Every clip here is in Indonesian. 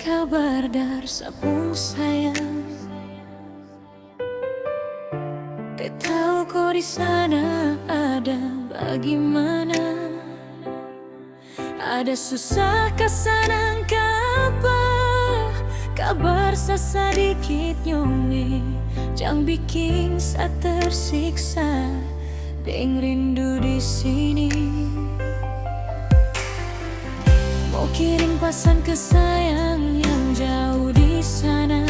kabar dar sapung sayang. Tak tahu kau di sana ada bagaimana. Ada susah kesanang kabar sesedikit nyonge. Jangan bikin saya tersiksa deng rindu di sini. Mau kirim pesan ke sayang yang jauh di sana.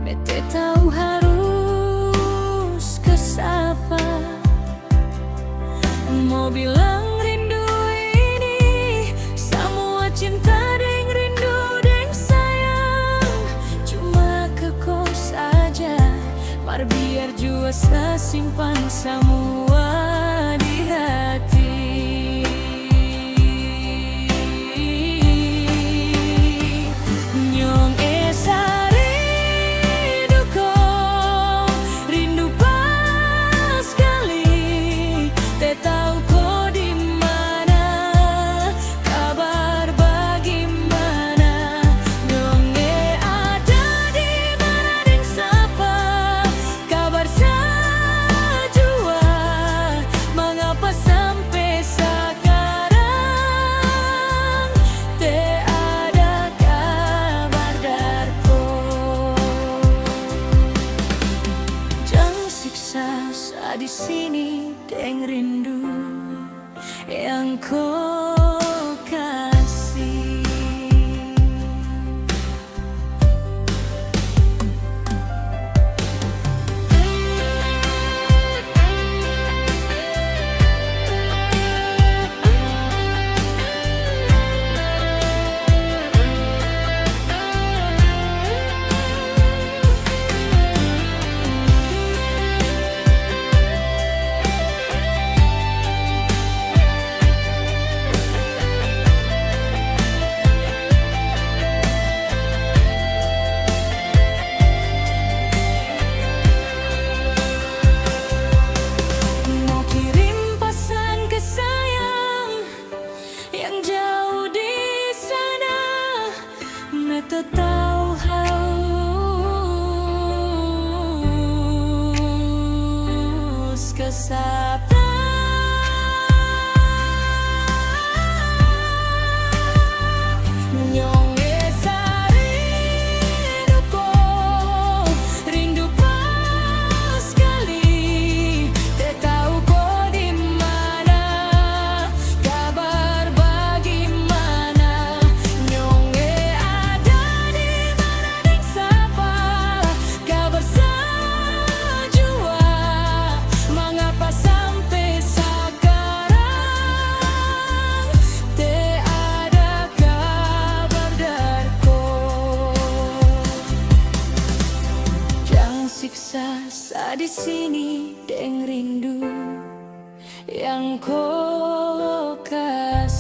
Bete tahu harus ke siapa. Mau bilang rindu ini semua cinta deng rindu deng sayang. Cuma ke kau saja, mar biar jua sesimpan semua di hati. Di sini deng rindu yang kau kasih. Tak tahu harus ke siapa. Siksa di sini deng rindu yang kau kasih.